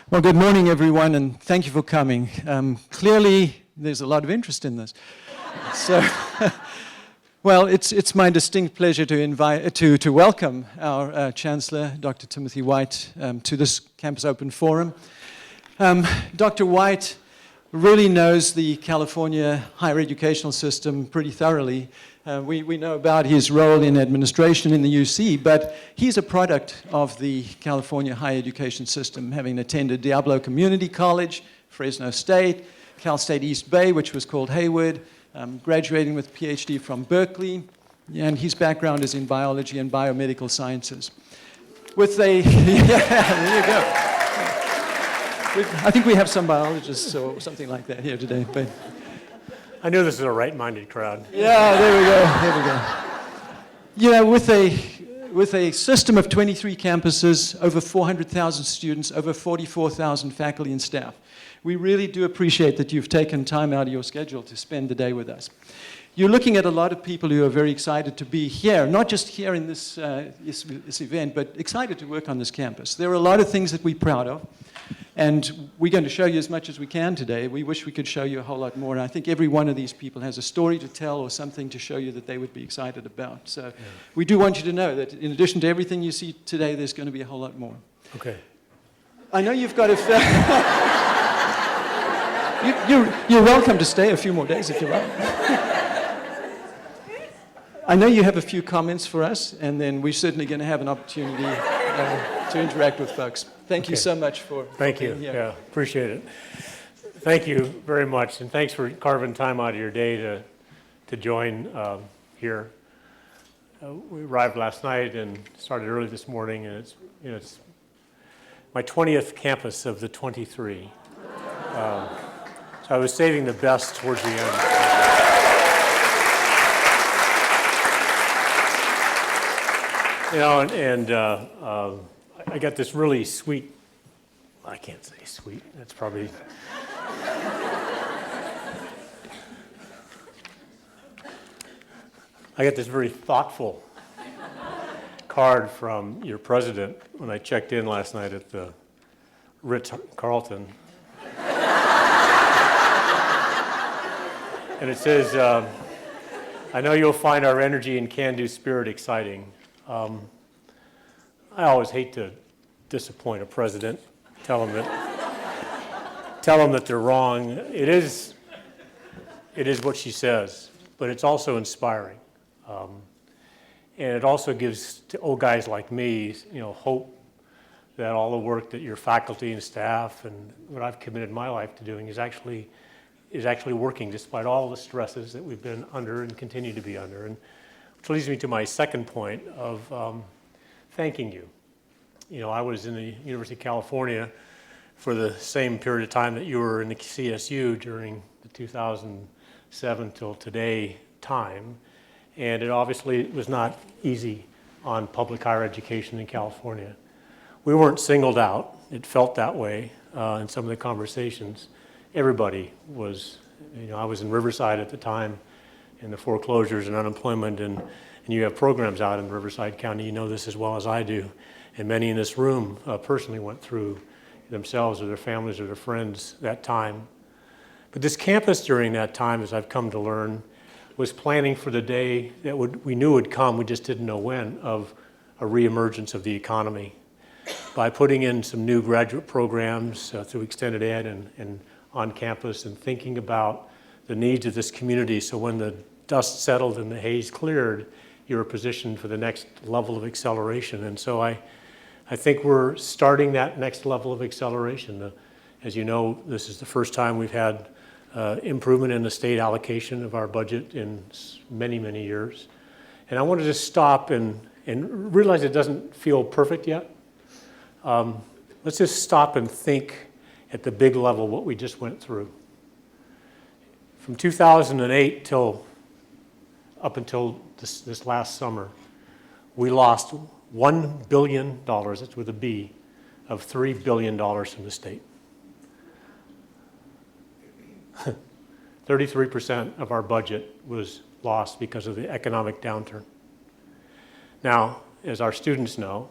Well, good morning, everyone, and thank you for coming. Clearly, there's a lot of interest in this. So, well, it's my distinct pleasure to welcome our Chancellor, Dr. Timothy White, to this Campus Open Forum. Dr. White really knows the California higher educational system pretty thoroughly. We know about his role in administration in the UC, but he's a product of the California higher education system, having attended Diablo Community College, Fresno State, Cal State East Bay, which was called Hayward, graduating with a PhD from Berkeley, and his background is in biology and biomedical sciences. With a, yeah, there you go. I think we have some biologists or something like that here today, but. I knew this was a right-minded crowd. Yeah, there we go. You know, with a system of 23 campuses, over 400,000 students, over 44,000 faculty and staff, we really do appreciate that you've taken time out of your schedule to spend the day with us. You're looking at a lot of people who are very excited to be here, not just here in this event, but excited to work on this campus. There are a lot of things that we're proud of. And we're going to show you as much as we can today. We wish we could show you a whole lot more. And I think every one of these people has a story to tell or something to show you that they would be excited about. So we do want you to know that in addition to everything you see today, there's going to be a whole lot more. Okay. I know you've got a... you're welcome to stay a few more days if you like. I know you have a few comments for us, and then we're certainly going to have an opportunity to interact with folks. Thank you so much for Thank you. Yeah, appreciate it. Thank you very much, and thanks for carving time out of your day to join here. We arrived last night and started early this morning, and it's my 20th campus of the 23. So I was saving the best towards the end. You know, and I got this really sweet, I can't say sweet, that's probably, I got this very thoughtful card from your president when I checked in last night at the Ritz-Carlton. And it says, I know you'll find our energy and can-do spirit exciting. I always hate to disappoint a president, tell them that they're wrong. It is what she says, but it's also inspiring. And it also gives to old guys like me, hope that all the work that your faculty and staff and what I've committed my life to doing is actually working despite all the stresses that we've been under and continue to be under. And which leads me to my second point of thanking you. I was in the University of California for the same period of time that you were in the CSU during the 2007 till today time. And it obviously was not easy on public higher education in California. We weren't singled out. It felt that way in some of the conversations. Everybody was, I was in Riverside at the time, and the foreclosures and unemployment, and you have programs out in Riverside County. You know this as well as I do. And many in this room personally went through themselves or their families or their friends that time. But this campus during that time, as I've come to learn, was planning for the day that we knew would come, we just didn't know when, of a reemergence of the economy. By putting in some new graduate programs through extended ed and on campus and thinking about the needs of this community, so when the dust settled and the haze cleared, you were positioned for the next level of acceleration. And so I think we're starting that next level of acceleration. As you know, this is the first time we've had improvement in the state allocation of our budget in many, many years. And I wanted to stop and realize it doesn't feel perfect yet. Let's just stop and think at the big level what we just went through. From 2008 up until this last summer, we lost $1 billion, that's with a B, of $3 billion from the state. 33% of our budget was lost because of the economic downturn. Now, as our students know,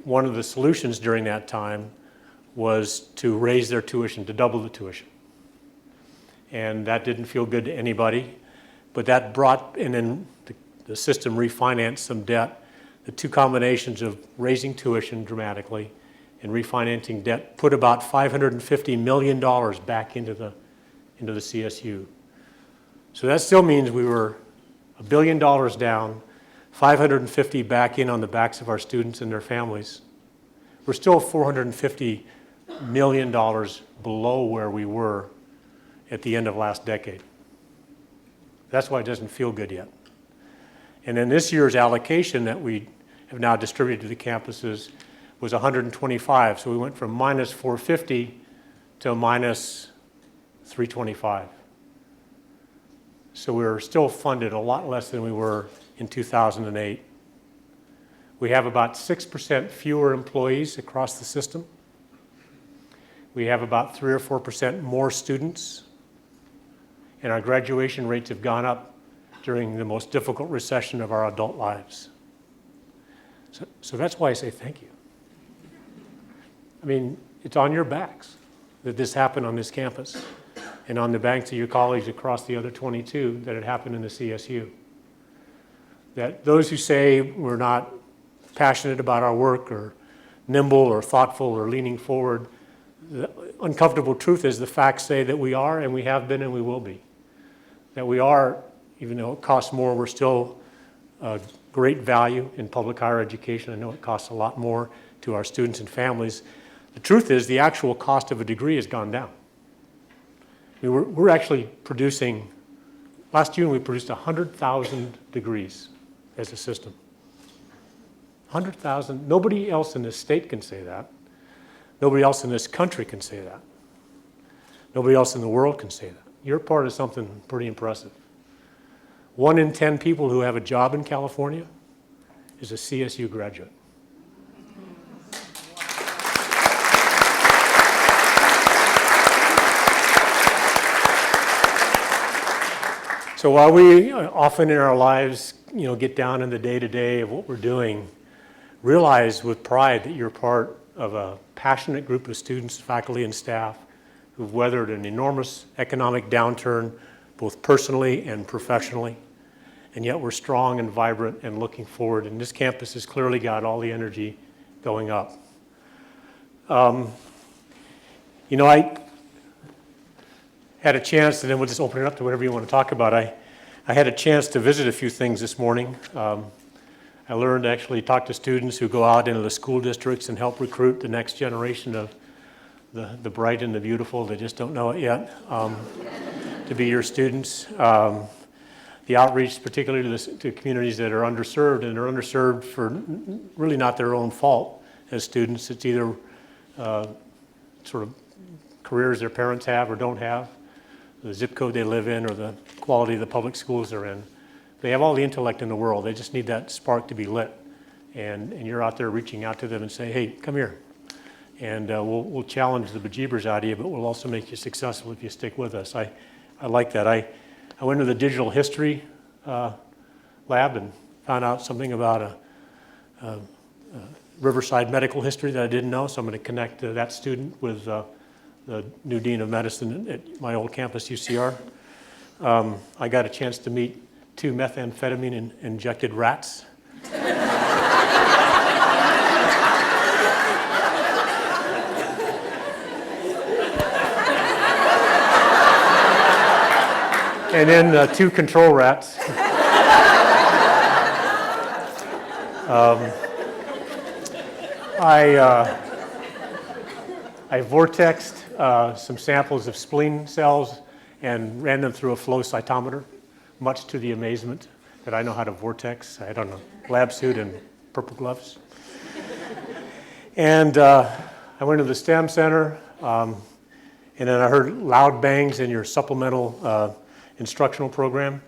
one of the solutions during that time was to raise their tuition, to double the tuition. And that didn't feel good to anybody, but that brought, and then the system refinanced some debt. The two combinations of raising tuition dramatically and refinancing debt put about $550 million back into the CSU. So that still means we were $1 billion down, 550 back in on the backs of our students and their families. We're still $450 million below where we were at the end of last decade. That's why it doesn't feel good yet. And then this year's allocation that we have now distributed to the campuses was 125. So we went from minus 450 to minus 325. So we're still funded a lot less than we were in 2008. We have about 6% fewer employees across the system. We have about 3 or 4% more students. And our graduation rates have gone up during the most difficult recession of our adult lives. So that's why I say thank you. I mean, it's on your backs that this happened on this campus, and on the backs of your colleagues across the other 22 that it happened in the CSU. That those who say we're not passionate about our work or nimble or thoughtful or leaning forward, the uncomfortable truth is the facts say that we are, and we have been, and we will be. That we are, even though it costs more, we're still great value in public higher education. I know it costs a lot more to our students and families. The truth is the actual cost of a degree has gone down. I mean, we're actually producing, last June we produced 100,000 degrees as a system. 100,000, nobody else in this state can say that. Nobody else in this country can say that. Nobody else in the world can say that. You're part of something pretty impressive. 1 in 10 people who have a job in California is a CSU graduate. So while we often in our lives, get down in the day-to-day of what we're doing, realize with pride that you're part of a passionate group of students, faculty, and staff who've weathered an enormous economic downturn, both personally and professionally. And yet we're strong and vibrant and looking forward. And this campus has clearly got all the energy going up. I had a chance, and then we'll just open it up to whatever you want to talk about. I had a chance to visit a few things this morning. I learned to actually talk to students who go out into the school districts and help recruit the next generation of the bright and the beautiful, they just don't know it yet, to be your students. The outreach, particularly to communities that are underserved, and they're underserved for really not their own fault as students. It's either sort of careers their parents have or don't have, the zip code they live in, or the quality of the public schools they're in. They have all the intellect in the world. They just need that spark to be lit. And you're out there reaching out to them and say, hey, come here. And we'll challenge the bejeebers out of you, but we'll also make you successful if you stick with us. I like that. I went to the digital history lab and found out something about a Riverside medical history that I didn't know, so I'm going to connect that student with the new dean of medicine at my old campus, UCR. I got a chance to meet 2 methamphetamine injected rats. And then 2 control rats. I vortexed some samples of spleen cells and ran them through a flow cytometer, much to the amazement that I know how to vortex. I had on a lab suit and purple gloves. And I went to the STEM Center, and then I heard loud bangs in your supplemental instructional program.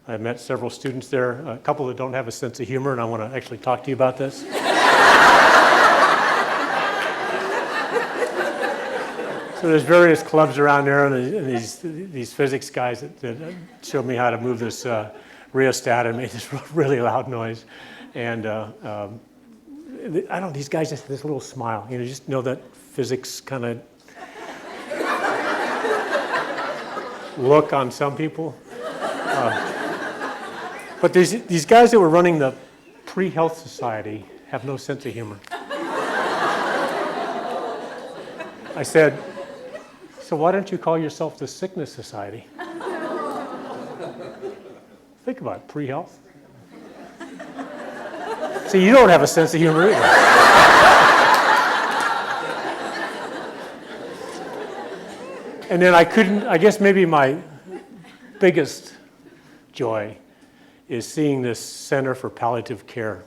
I met several students there, a couple that don't have a sense of humor, and I want to actually talk to you about this. So there's various clubs around there, and these physics guys that showed me how to move this rheostat and made this really loud noise. And these guys just have this little smile. You just know that physics kind of look on some people. But these guys that were running the pre-health society have no sense of humor. I said, so why don't you call yourself the sickness society? Think about it, pre-health. See, you don't have a sense of humor either. And then I guess maybe my biggest joy is seeing this Center for Palliative Care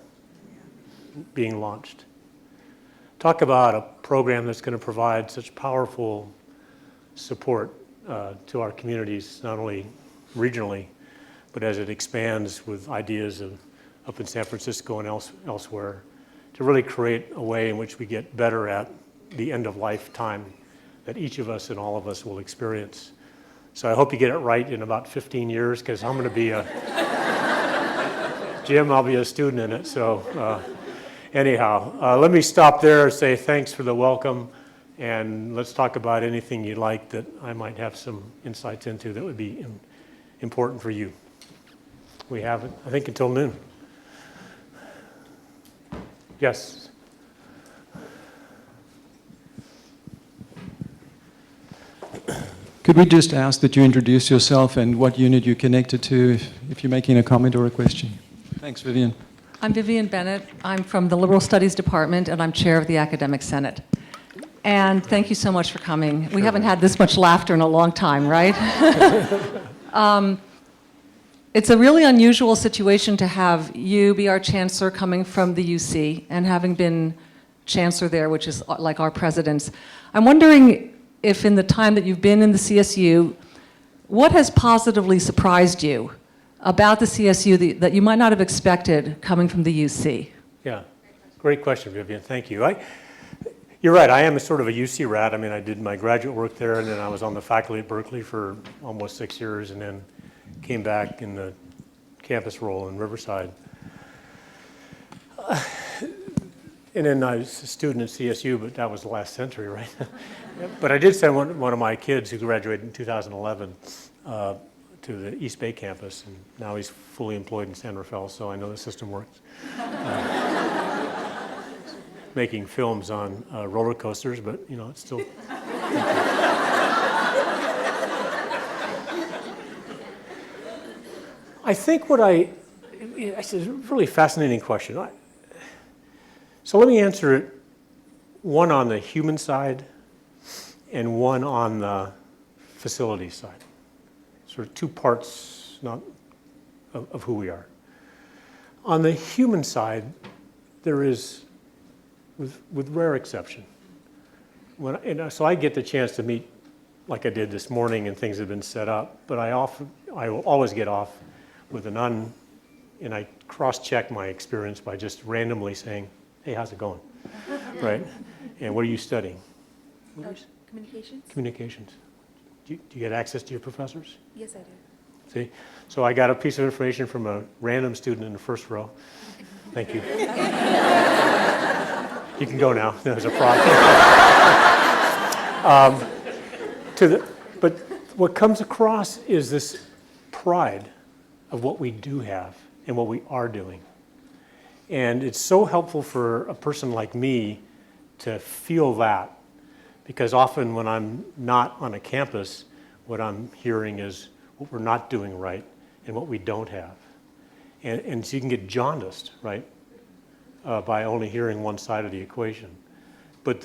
being launched. Talk about a program that's going to provide such powerful support to our communities, not only regionally, but as it expands with ideas up in San Francisco and elsewhere, to really create a way in which we get better at the end-of-life time that each of us and all of us will experience. So I hope you get it right in about 15 years, because I'm going to be Jim, I'll be a student in it. So anyhow, let me stop there and say thanks for the welcome, and let's talk about anything you'd like that I might have some insights into that would be important for you. We have, I think, until noon. Yes. Could we just ask that you introduce yourself and what unit you're connected to, if you're making a comment or a question? Thanks, Vivian. I'm Vivian Bennett. I'm from the Liberal Studies Department, and I'm chair of the Academic Senate. And thank you so much for coming. We haven't had this much laughter in a long time, right? It's a really unusual situation to have you be our chancellor coming from the UC and having been chancellor there, which is like our presidents. I'm wondering if in the time that you've been in the CSU, what has positively surprised you about the CSU that you might not have expected coming from the UC? Yeah, great question, Vivian. Thank you. You're right, I am a sort of a UC rat. I mean, I did my graduate work there, and then I was on the faculty at Berkeley for almost 6 years, and then came back in the campus role in Riverside. And then I was a student at CSU, but that was the last century, right? But I did send one of my kids who graduated in 2011 to the East Bay campus, and now he's fully employed in San Rafael, so I know the system works. Making films on roller coasters, but you know, it's still. I think it's a really fascinating question. So let me answer it, one on the human side and one on the facility side. Sort of two parts of who we are. On the human side, there is, with rare exception, so I get the chance to meet like I did this morning and things have been set up, but I will always get off with and I cross-check my experience by just randomly saying, hey, how's it going? Right? And what are you studying? Communications. Communications. Do you get access to your professors? Yes, I do. See? So I got a piece of information from a random student in the first row. Thank you. You can go now. There's a problem. But what comes across is this pride of what we do have and what we are doing. And it's so helpful for a person like me to feel that, because often when I'm not on a campus, what I'm hearing is what we're not doing right and what we don't have. And so you can get jaundiced, right, by only hearing one side of the equation. But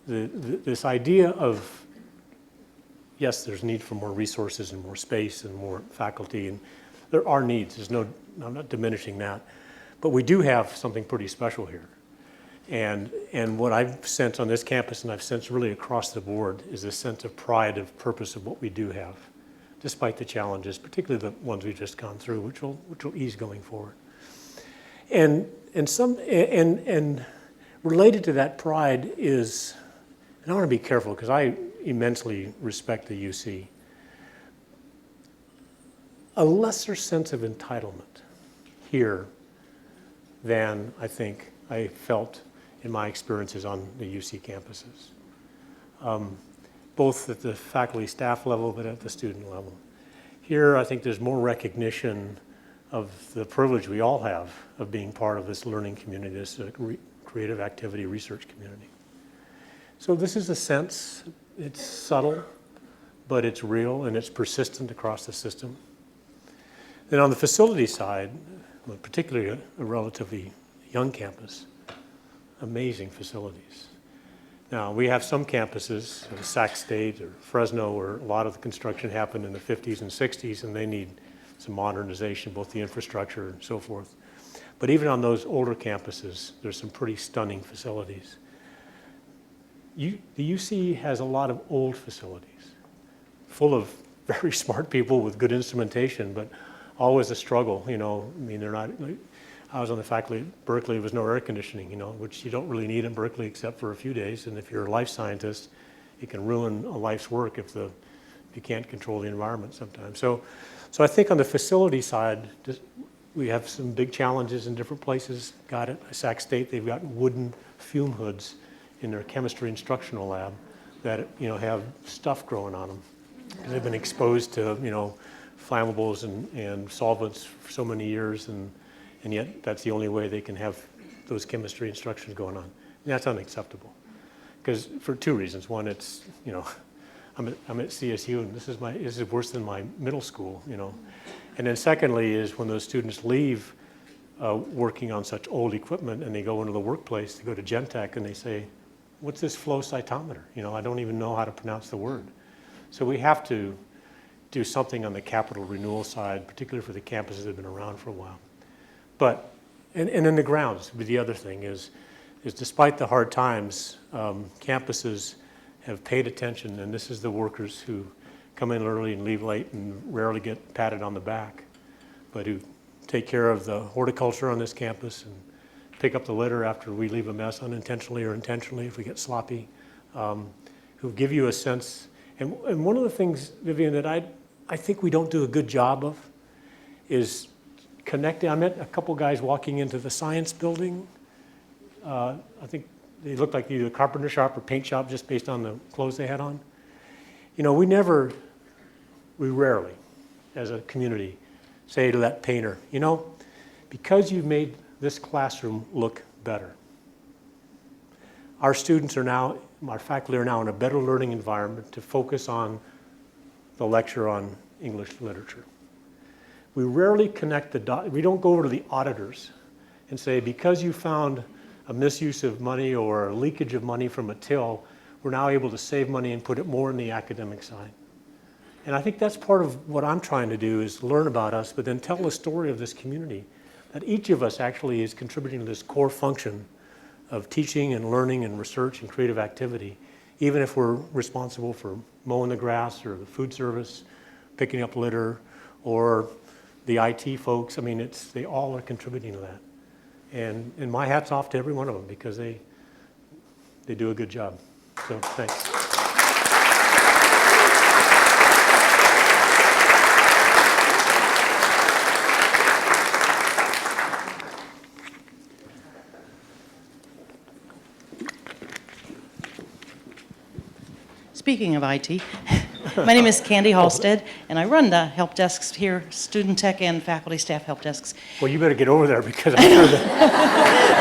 this idea of, yes, there's need for more resources and more space and more faculty, and there are needs. I'm not diminishing that. But we do have something pretty special here. And what I've sensed on this campus, and I've sensed really across the board, is this sense of pride of purpose of what we do have, despite the challenges, particularly the ones we've just gone through, which will ease going forward. And related to that pride is, and I want to be careful because I immensely respect the UC, a lesser sense of entitlement here than I think I felt in my experiences on the UC campuses. both at the faculty staff level, but at the student level. Here, I think there's more recognition of the privilege we all have of being part of this learning community, this creative activity research community. So this is a sense, it's subtle, but it's real and it's persistent across the system. Then on the facility side, particularly a relatively young campus, amazing facilities. Now, we have some campuses, Sac State or Fresno, where a lot of the construction happened in the 50s and 60s, and they need some modernization, both the infrastructure and so forth. But even on those older campuses, there's some pretty stunning facilities. The UC has a lot of old facilities, full of very smart people with good instrumentation, but always a struggle, you know. I mean, they're not, I was on the faculty at Berkeley, there was no air conditioning, you know, which you don't really need in Berkeley except for a few days. And if you're a life scientist, it can ruin a life's work if you can't control the environment sometimes. So I think on the facility side, we have some big challenges in different places. Got it. At Sac State, they've got wooden fume hoods in their chemistry instructional lab that, you know, have stuff growing on them. They've been exposed to, you know, flammables and solvents for so many years, and yet that's the only way they can have those chemistry instructions going on. And that's unacceptable. Because for two reasons. One, it's, you know, I'm at CSU, and this is worse than my middle school, you know. And then secondly is when those students leave working on such old equipment and they go into the workplace, they go to Gentech and they say, what's this flow cytometer? You know, I don't even know how to pronounce the word. So we have to do something on the capital renewal side, particularly for the campuses that have been around for a while. But, and then the grounds, the other thing is despite the hard times, campuses have paid attention, and this is the workers who come in early and leave late and rarely get patted on the back, but who take care of the horticulture on this campus and pick up the litter after we leave a mess unintentionally or intentionally if we get sloppy, who give you a sense. And one of the things, Vivian, that I think we don't do a good job of is connecting. I met a couple guys walking into the science building. I think they looked like either a carpenter shop or paint shop just based on the clothes they had on. You know, we rarely, as a community, say to that painter, you know, because you've made this classroom look better, our students are now, our faculty are now in a better learning environment to focus on the lecture on English literature. We rarely connect the dots. We don't go over to the auditors and say, because you found a misuse of money or a leakage of money from a till, we're now able to save money and put it more in the academic side. And I think that's part of what I'm trying to do, is learn about us, but then tell the story of this community, that each of us actually is contributing to this core function of teaching and learning and research and creative activity, even if we're responsible for mowing the grass or the food service, picking up litter, or the IT folks. I mean, they all are contributing to that. And my hat's off to every one of them, because they do a good job. So thanks. Speaking of IT, my name is Candy Halstead, and I run the help desks here, student tech and faculty staff help desks. Well, you better get over there, because I'm sure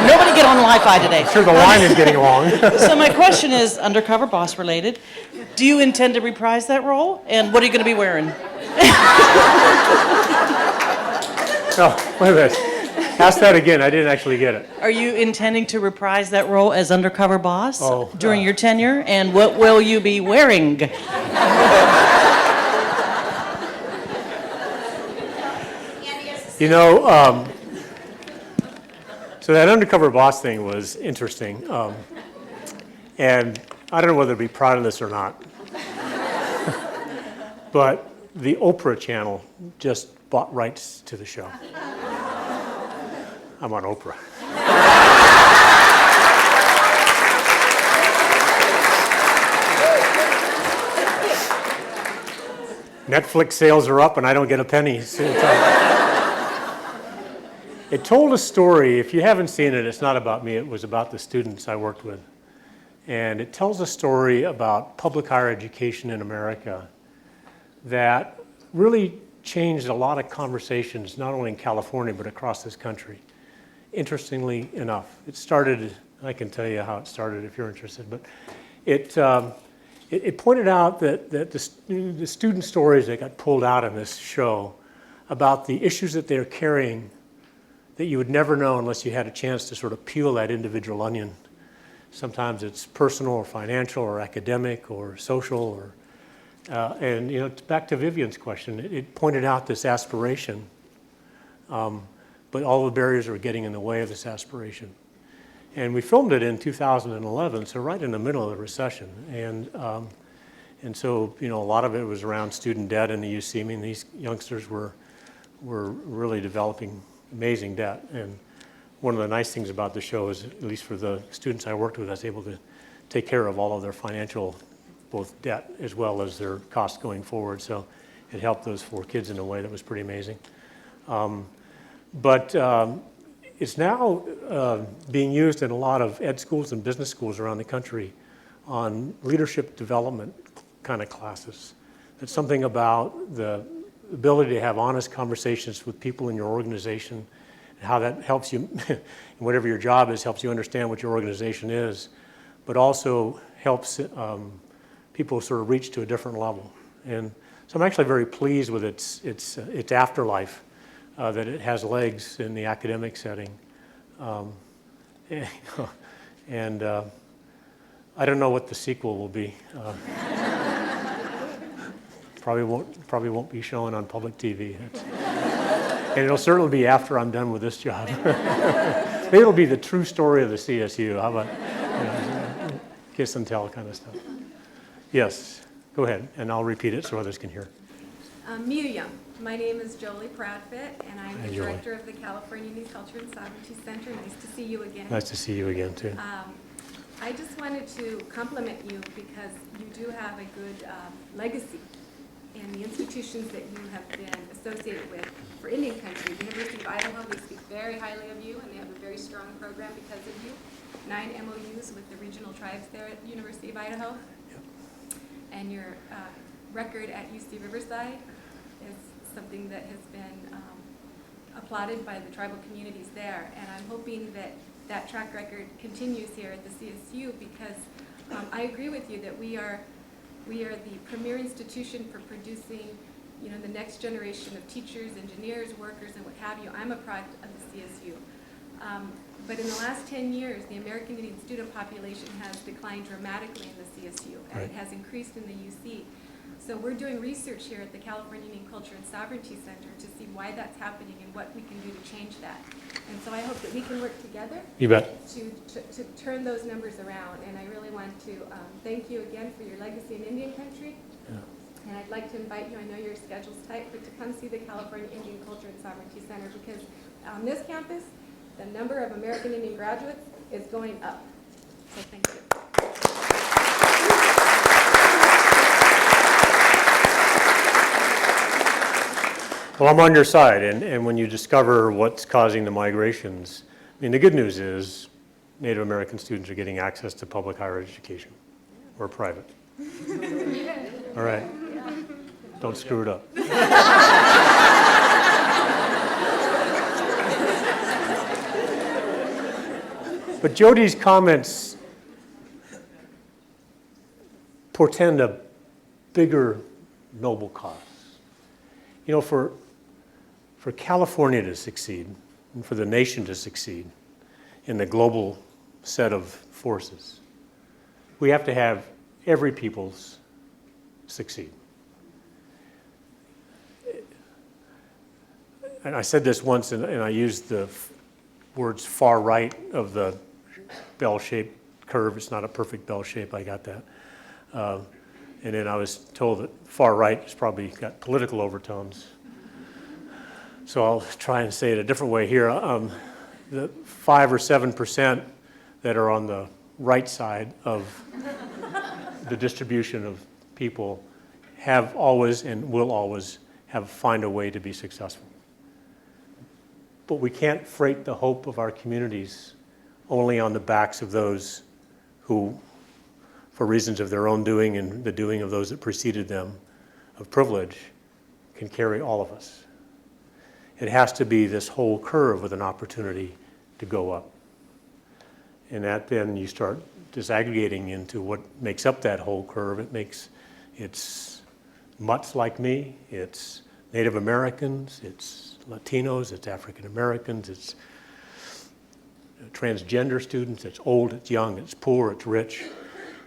Nobody get on Wi-Fi today. I'm sure the line is getting long. So my question is undercover boss related. Do you intend to reprise that role? And what are you going to be wearing? No, wait a minute. Ask that again. I didn't actually get it. Are you intending to reprise that role as undercover boss during your tenure? tenure? And what will you be wearing? You know, so that undercover boss thing was interesting. And I don't know whether to be proud of this or not. But the Oprah channel just bought rights to the show. I'm on Oprah. Netflix sales are up and I don't get a penny. It told a story. If you haven't seen it, it's not about me. It was about the students I worked with. And it tells a story about public higher education in America that really changed a lot of conversations, not only in California, but across this country. Interestingly enough, it started, I can tell you how it started if you're interested, but it pointed out that the student stories that got pulled out in this show about the issues that they're carrying that you would never know unless you had a chance to sort of peel that individual onion. Sometimes it's personal or financial or academic or social or, and you know, back to Vivian's question, it pointed out this aspiration, but all the barriers are getting in the way of this aspiration. And we filmed it in 2011, so right in the middle of the recession. And so, you know, a lot of it was around student debt in the UC. I mean, these youngsters were really developing amazing debt. And one of the nice things about the show is, at least for the students I worked with, I was able to take care of all of their financial, both debt as well as their costs going forward. So it helped those 4 kids in a way that was pretty amazing. It's now being used in a lot of ed schools and business schools around the country on leadership development kind of classes. It's something about the ability to have honest conversations with people in your organization and how that helps you, whatever your job is, helps you understand what your organization is, but also helps people sort of reach to a different level. And so I'm actually very pleased with its afterlife. That it has legs in the academic setting. And I don't know what the sequel will be. Probably won't be shown on public TV. And it'll certainly be after I'm done with this job. Maybe it'll be the true story of the CSU. How about kiss and tell kind of stuff? Yes, go ahead, and I'll repeat it so others can hear. Miriam, my name is Jolie Pradfit, and I'm Hi, the Jolie. Director of the California Youth Culture and Sovereignty Center. Nice to see you again. Nice to see you again, too. I just wanted to compliment you because you do have a good legacy in the institutions that you have been associated with for Indian country. The University of Idaho, they speak very highly of you, and they have a very strong program because of you. 9 MOUs with the regional tribes there at the University of Idaho. Yep. And your record at UC Riverside is something that has been applauded by the tribal communities there. And I'm hoping that that track record continues here at the CSU because I agree with you that we are the premier institution for producing, you know, the next generation of teachers, engineers, workers, and what have you. I'm a product of the CSU. But in the last 10 years, the American Indian student population has declined dramatically in the CSU, and it has increased in the UC. So we're doing research here at the California Indian Culture and Sovereignty Center to see why that's happening and what we can do to change that. And so I hope that we can work together You bet. to turn those numbers around. And I really want to thank you again for your legacy in Indian country. Yeah. And I'd like to invite you, I know your schedule's tight, but to come see the California Indian Culture and Sovereignty Center because on this campus, the number of American Indian graduates is going up. So thank you. Well, I'm on your side, and when you discover what's causing the migrations, I mean, the good news is Native American students are getting access to public higher education or private. All right. Don't screw it up. But Jody's comments portend a bigger noble cause. You know, for California to succeed and for the nation to succeed in the global set of forces, we have to have every people's succeed. And I said this once, and I used the words far right of the bell-shaped curve. It's not a perfect bell shape, I got that. And then I was told that far right has probably got political overtones. So I'll try and say it a different way here. The 5 or 7% that are on the right side of the distribution of people have always and will always find a way to be successful. But we can't freight the hope of our communities only on the backs of those who for reasons of their own doing and the doing of those that preceded them, of privilege, can carry all of us. It has to be this whole curve with an opportunity to go up. And that then you start disaggregating into what makes up that whole curve. It's mutts like me, it's Native Americans, it's Latinos, it's African Americans, it's transgender students, it's old, it's young, it's poor, it's rich.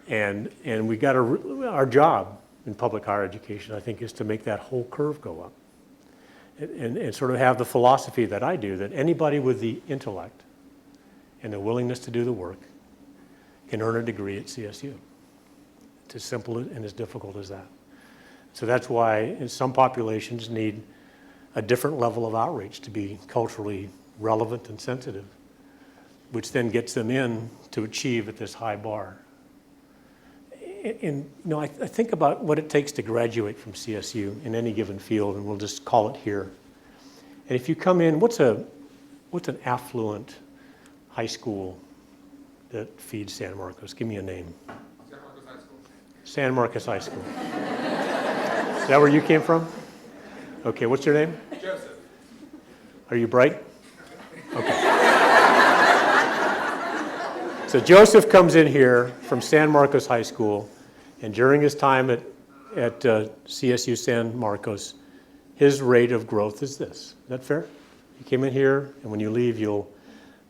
And we got our job in public higher education, I think, is to make that whole curve go up. And sort of have the philosophy that I do, that anybody with the intellect and the willingness to do the work can earn a degree at CSU. It's as simple and as difficult as that. So that's why some populations need a different level of outreach to be culturally relevant and sensitive, which then gets them in to achieve at this high bar. And I think about what it takes to graduate from CSU in any given field, and we'll just call it here. And if you come in, what's an affluent high school that feeds San Marcos? Give me a name. San Marcos High School. San Marcos High School. Is that where you came from? Okay, what's your name? Joseph. Are you bright? Okay. So Joseph comes in here from San Marcos High School, and during his time at CSU San Marcos, his rate of growth is this. Is that fair? You came in here, and when you leave,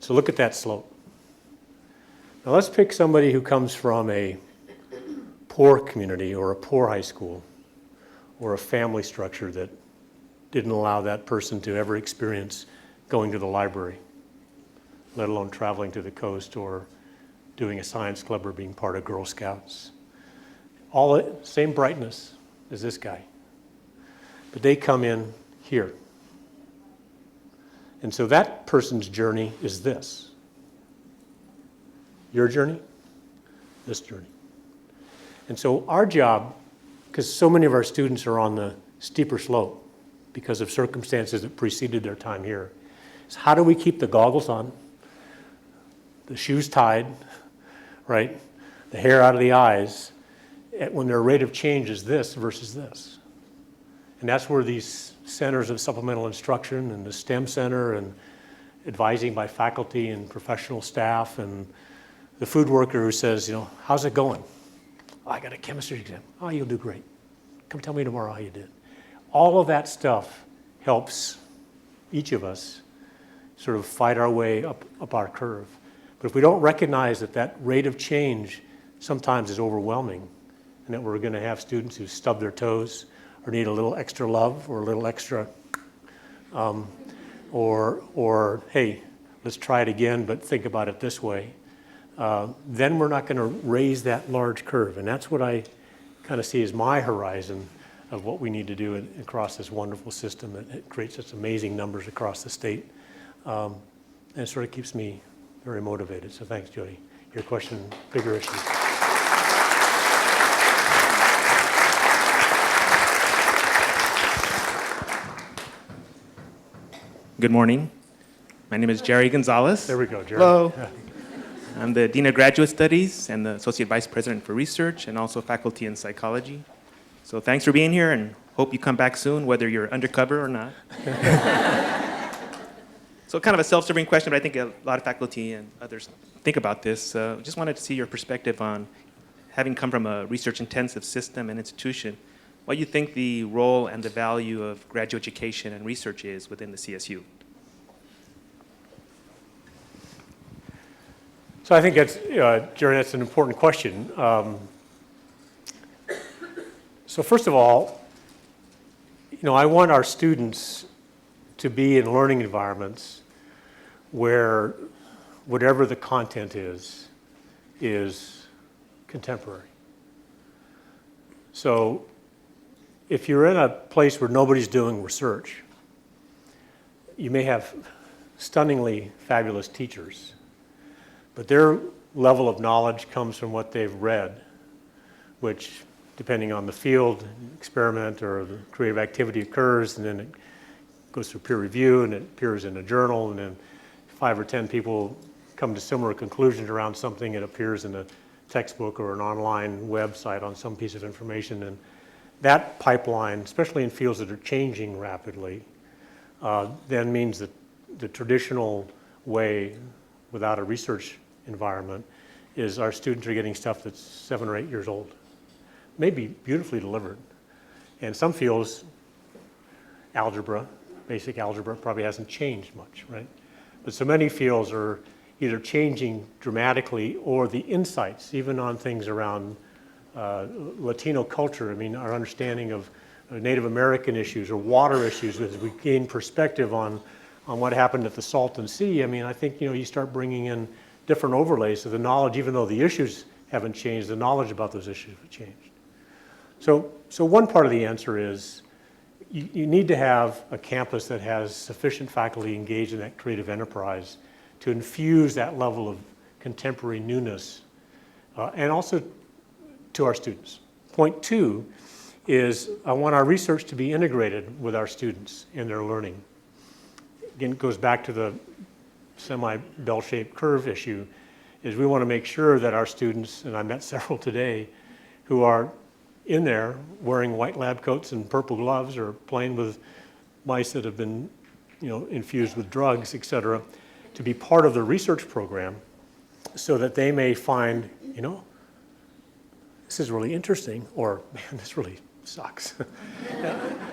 so look at that slope. Now let's pick somebody who comes from a poor community or a poor high school or a family structure that didn't allow that person to ever experience going to the library, let alone traveling to the coast or doing a science club or being part of Girl Scouts. All the same brightness as this guy. But they come in here. And so that person's journey is this. Your journey, this journey. And so our job, because so many of our students are on the steeper slope because of circumstances that preceded their time here, is how do we keep the goggles on, the shoes tied, right, the hair out of the eyes, when their rate of change is this versus this. And that's where these centers of supplemental instruction and the STEM center and advising by faculty and professional staff and the food worker who says, how's it going? Oh, I got a chemistry exam. Oh, you'll do great. Come tell me tomorrow how you did. All of that stuff helps each of us sort of fight our way up our curve. But if we don't recognize that rate of change sometimes is overwhelming, and that we're going to have students who stub their toes or need a little extra love or a little extra, or hey, let's try it again, but think about it this way, then we're not going to raise that large curve. And that's what I kind of see as my horizon of what we need to do across this wonderful system that creates such amazing numbers across the state. And it sort of keeps me very motivated. So thanks, Jody. Your question, bigger issue. Good morning. My name is Jerry Gonzalez. There we go, Jerry. Hello. Yeah. I'm the Dean of Graduate Studies and the Associate Vice President for Research and also faculty in psychology. So thanks for being here and hope you come back soon, whether you're undercover or not. So kind of a self-serving question, but I think a lot of faculty and others think about this. Just wanted to see your perspective on, having come from a research-intensive system and institution, what you think the role and the value of graduate education and research is within the CSU. So I think that's, Jerry, that's an important question. So first of all, I want our students to be in learning environments where whatever the content is contemporary. So if you're in a place where nobody's doing research, you may have stunningly fabulous teachers, but their level of knowledge comes from what they've read, which, depending on the field, experiment or the creative activity occurs, and then it goes through peer review, and it appears in a journal, and then 5 or 10 people come to similar conclusions around something, it appears in a textbook or an online website on some piece of information. And that pipeline, especially in fields that are changing rapidly, then means that the traditional way without a research environment is our students are getting stuff that's 7 or 8 years old. Maybe beautifully delivered. And some fields, algebra, basic algebra, probably hasn't changed much, right? But so many fields are either changing dramatically or the insights, even on things around Latino culture. I mean, our understanding of Native American issues or water issues as we gain perspective on what happened at the Salton Sea. I mean, I think, you start bringing in different overlays to the knowledge, even though the issues haven't changed, the knowledge about those issues have changed. So one part of the answer is you need to have a campus that has sufficient faculty engaged in that creative enterprise to infuse that level of contemporary newness and also to our students. Point 2 is I want our research to be integrated with our students in their learning. Again, it goes back to the semi-bell-shaped curve issue, is we want to make sure that our students, and I met several today, who are in there wearing white lab coats and purple gloves or playing with mice that have been infused with drugs, et cetera, to be part of the research program so that they may find, this is really interesting, or man, this really sucks.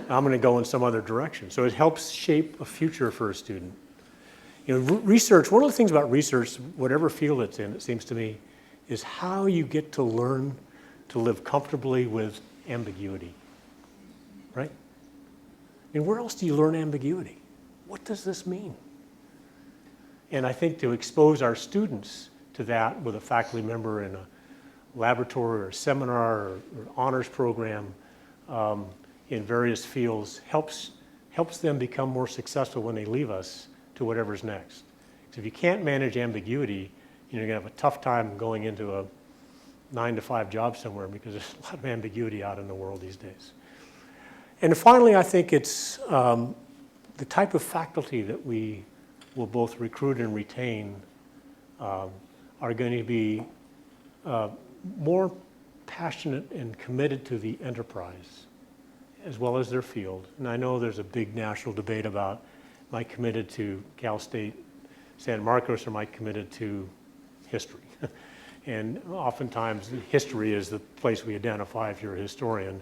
I'm going to go in some other direction. So it helps shape a future for a student. Research, one of the things about research, whatever field it's in, it seems to me, is how you get to learn to live comfortably with ambiguity, right? I mean, where else do you learn ambiguity? What does this mean? And I think to expose our students to that with a faculty member in a laboratory or a seminar or honors program in various fields helps them become more successful when they leave us to whatever's next. So if you can't manage ambiguity, you're going to have a tough time going into a 9-to-5 job somewhere because there's a lot of ambiguity out in the world these days. And finally, I think it's the type of faculty that we will both recruit and retain are going to be more passionate and committed to the enterprise as well as their field. And I know there's a big national debate about, am I committed to Cal State San Marcos or am I committed to history? And oftentimes history is the place we identify if you're a historian.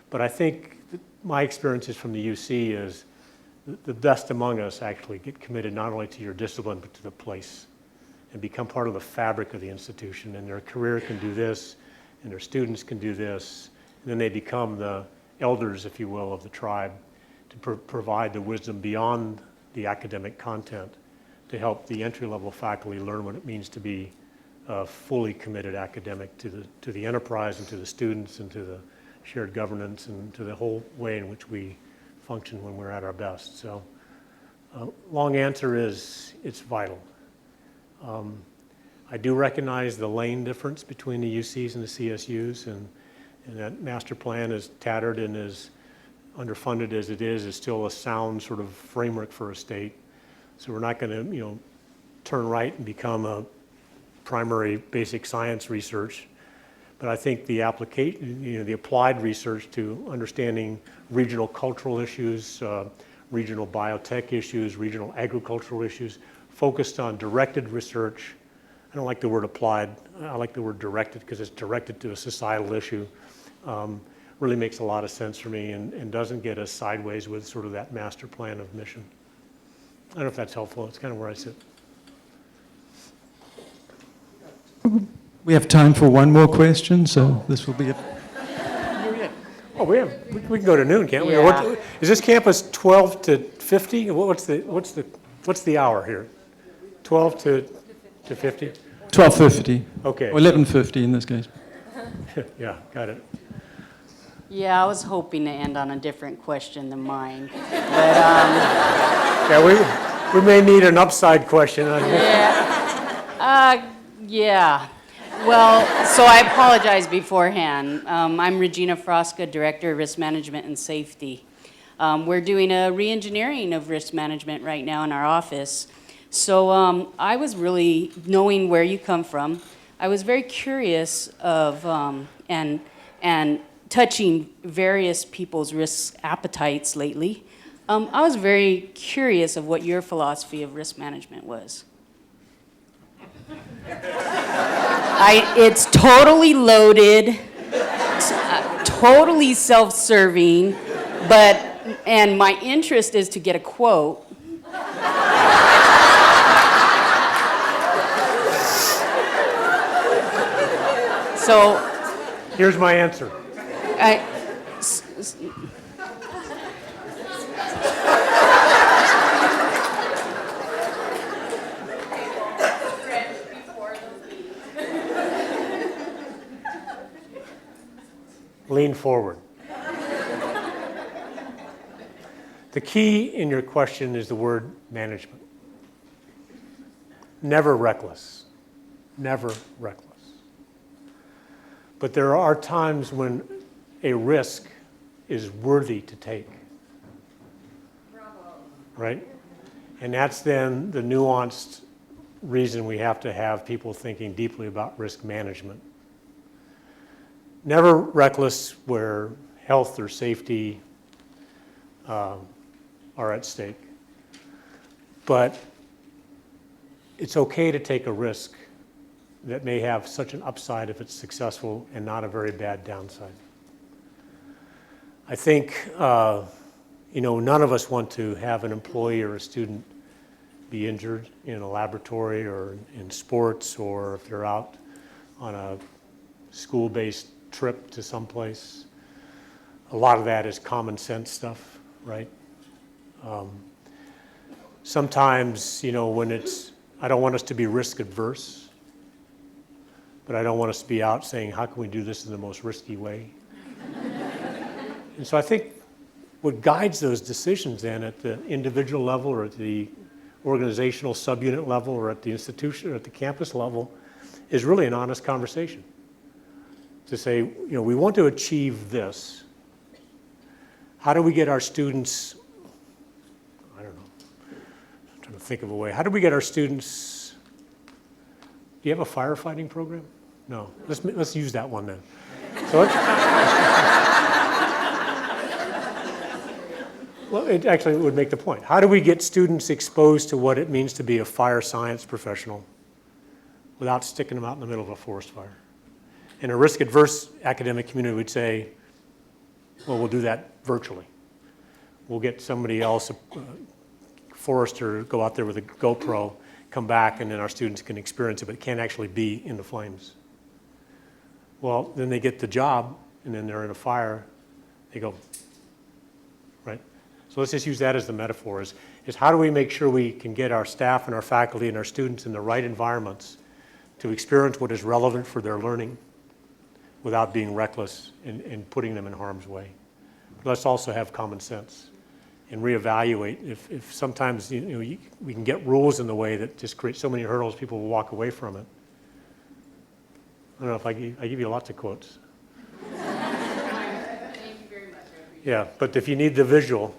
But I think my experiences from the UC is the best among us actually get committed not only to your discipline but to the place and become part of the fabric of the institution. And their career can do this, and their students can do this, and then they become the elders, if you will, of the tribe to provide the wisdom beyond the academic content to help the entry-level faculty learn what it means to be a fully committed academic to the enterprise and to the students and to the shared governance and to the whole way in which we function when we're at our best. So long answer is it's vital. I do recognize the lane difference between the UCs and the CSUs, and that master plan is tattered and as underfunded as it is still a sound sort of framework for a state. So we're not going to turn right and become a primary basic science research. But I think the application, the applied research to understanding regional cultural issues, regional biotech issues, regional agricultural issues, focused on directed research. I don't like the word applied. I like the word directed because it's directed to a societal issue. Really makes a lot of sense for me and doesn't get us sideways with sort of that master plan of mission. I don't know if that's helpful. It's kind of where I sit. We have time for one more question, so this will be it. Oh, we can go to noon, can't we? Yeah. Is this campus 12 to 50? What's the hour here? 12 to 50? 12:50. Okay. Or 11:50 in this case. Yeah, got it. Yeah, I was hoping to end on a different question than mine. But, Yeah, we may need an upside question. yeah. Well, so I apologize beforehand. I'm Regina Frosca, Director of Risk Management and Safety. We're doing a re-engineering of risk management right now in our office. So I was really, knowing where you come from, I was very curious of, and touching various people's risk appetites lately. I was very curious of what your philosophy of risk management was. It's totally loaded, totally self-serving, and my interest is to get a quote. So, Here's my answer. Lean forward. The key in your question is the word management. Never reckless. Never reckless. But there are times when a risk is worthy to take. Bravo. Right? And that's then the nuanced reason we have to have people thinking deeply about risk management. Never reckless where health or safety are at stake. But it's okay to take a risk that may have such an upside if it's successful and not a very bad downside. I think, none of us want to have an employee or a student be injured in a laboratory or in sports, or if they're out on a school-based trip to someplace. A lot of that is common sense stuff, right? Sometimes, when I don't want us to be risk adverse, but I don't want us to be out saying, how can we do this in the most risky way? And so I think what guides those decisions then at the individual level or at the organizational subunit level or at the institution or at the campus level is really an honest conversation. To say, we want to achieve this. How do we get our students, I don't know, I'm trying to think of a way. How do we get our students, do you have a firefighting program? No, let's use that one then. So well, it actually would make the point. How do we get students exposed to what it means to be a fire science professional without sticking them out in the middle of a forest fire? And a risk-adverse academic community would say, well, we'll do that virtually. We'll get somebody else, a forester, go out there with a GoPro, come back, and then our students can experience it, but can't actually be in the flames. Well, then they get the job, and then they're in a fire. They go, right? So let's just use that as the metaphor, is how do we make sure we can get our staff and our faculty and our students in the right environments to experience what is relevant for their learning without being reckless and putting them in harm's way. But let's also have common sense and reevaluate. If sometimes we can get rules in the way that just create so many hurdles, people will walk away from it. I don't know if I give you lots of quotes. Thank you very much. Yeah, but if you need the visual.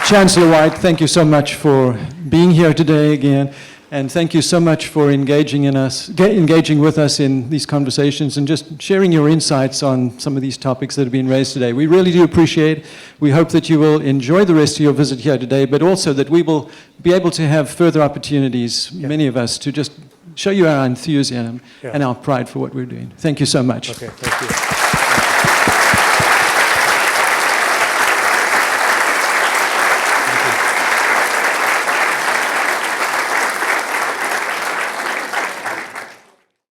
Chancellor White, thank you so much for being here today again, and thank you so much for engaging with us in these conversations and just sharing your insights on some of these topics that have been raised today. We really do appreciate it. We hope that you will enjoy the rest of your visit here today, but also that we will be able to have further opportunities, many of us, to just show you our enthusiasm and our pride for what we're doing. Thank you so much. Okay, thank you.